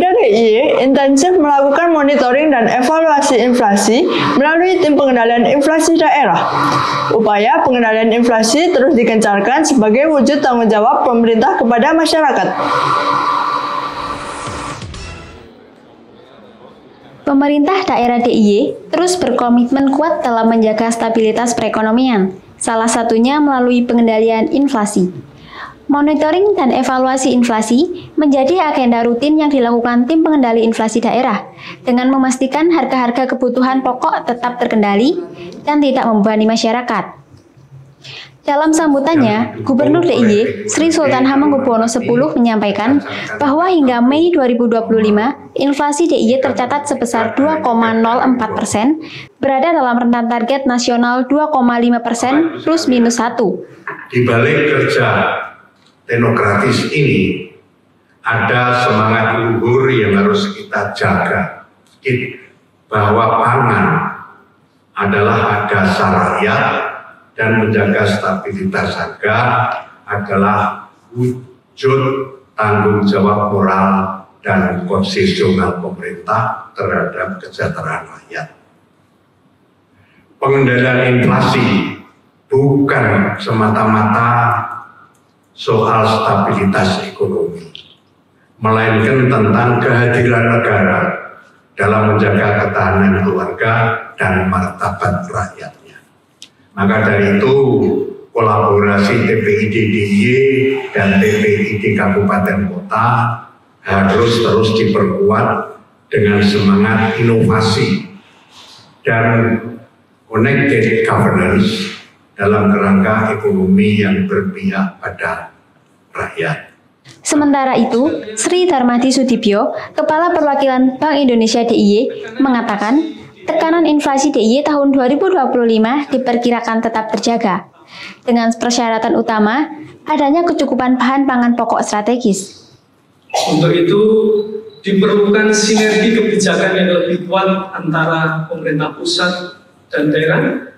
Pemda DIY intensif melakukan monitoring dan evaluasi inflasi melalui tim pengendalian inflasi daerah. Upaya pengendalian inflasi terus digencarkan sebagai wujud tanggung jawab pemerintah kepada masyarakat. Pemerintah daerah DIY terus berkomitmen kuat dalam menjaga stabilitas perekonomian, salah satunya melalui pengendalian inflasi. Monitoring dan evaluasi inflasi menjadi agenda rutin yang dilakukan tim pengendali inflasi daerah dengan memastikan harga-harga kebutuhan pokok tetap terkendali dan tidak membebani masyarakat. Dalam sambutannya, Gubernur DIY Sri Sultan Hamengkubuwono X menyampaikan bahwa hingga Mei 2025, inflasi DIY tercatat sebesar 2,04%, berada dalam rentan target nasional 2,5% plus minus 1. Di balik kerja teknokratis ini, ada semangat luhur yang harus kita jaga, bahwa pangan adalah dasar rakyat, dan menjaga stabilitas harga adalah wujud tanggung jawab moral dan konstitusional pemerintah terhadap kesejahteraan rakyat. Pengendalian inflasi bukan semata-mata soal stabilitas ekonomi, melainkan tentang kehadiran negara dalam menjaga ketahanan keluarga dan martabat rakyat. Maka dari itu, kolaborasi TPID DIY dan TPID Kabupaten Kota harus terus diperkuat dengan semangat inovasi dan connected governance dalam kerangka ekonomi yang berpihak pada rakyat. Sementara itu, Sri Darmadi Sudibyo, Kepala Perwakilan Bank Indonesia DIY, mengatakan tekanan inflasi DIY tahun 2025 diperkirakan tetap terjaga, dengan persyaratan utama adanya kecukupan bahan pangan pokok strategis. Untuk itu, diperlukan sinergi kebijakan yang lebih kuat antara pemerintah pusat dan daerah,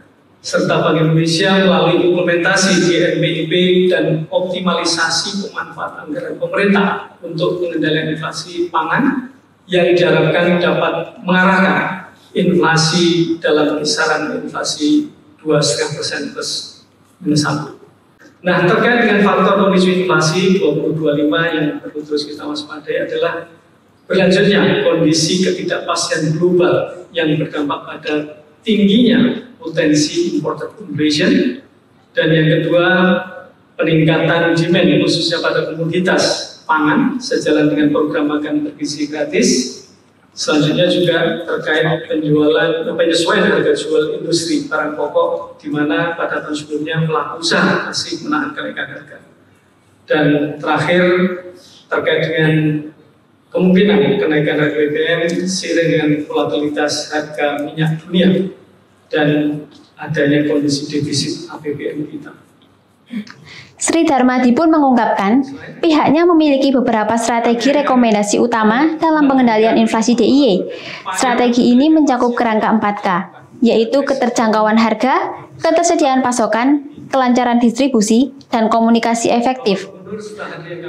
serta Bank Indonesia melalui implementasi GNBIP dan optimalisasi pemanfaatan anggaran pemerintah untuk pengendalian inflasi pangan yang diharapkan dapat mengarahkan inflasi dalam kisaran inflasi 2,5% plus minus 1. Nah, terkait dengan faktor pemicu inflasi 2025 yang perlu terus kita waspadai adalah berlanjutnya kondisi ketidakpastian global yang berdampak pada tingginya potensi imported inflation, dan yang kedua peningkatan demand khususnya pada komoditas pangan sejalan dengan program makan bergizi gratis. Selanjutnya juga terkait penyesuaian harga jual industri barang pokok, di mana pada tahun sebelumnya pelaku usaha masih menahan kenaikan harga. Dan terakhir terkait dengan kemungkinan kenaikan harga BBM seiring dengan volatilitas harga minyak dunia dan adanya kondisi defisit APBN kita. Sri Darmadi pun mengungkapkan pihaknya memiliki beberapa strategi rekomendasi utama dalam pengendalian inflasi DIY. Strategi ini mencakup kerangka 4K, yaitu keterjangkauan harga, ketersediaan pasokan, kelancaran distribusi, dan komunikasi efektif.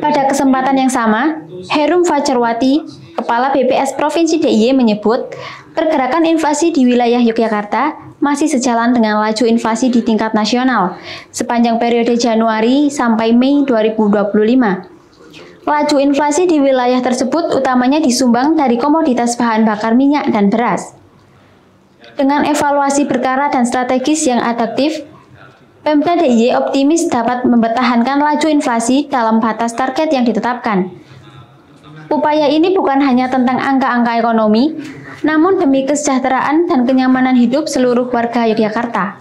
Pada kesempatan yang sama, Herum Fajarwati, Kepala BPS Provinsi DIY menyebut, pergerakan inflasi di wilayah Yogyakarta masih sejalan dengan laju inflasi di tingkat nasional sepanjang periode Januari sampai Mei 2025. Laju inflasi di wilayah tersebut utamanya disumbang dari komoditas bahan bakar minyak dan beras. Dengan evaluasi berkala dan strategis yang adaptif, Pemda DIY optimis dapat mempertahankan laju inflasi dalam batas target yang ditetapkan. Upaya ini bukan hanya tentang angka-angka ekonomi, namun demi kesejahteraan dan kenyamanan hidup seluruh warga Yogyakarta.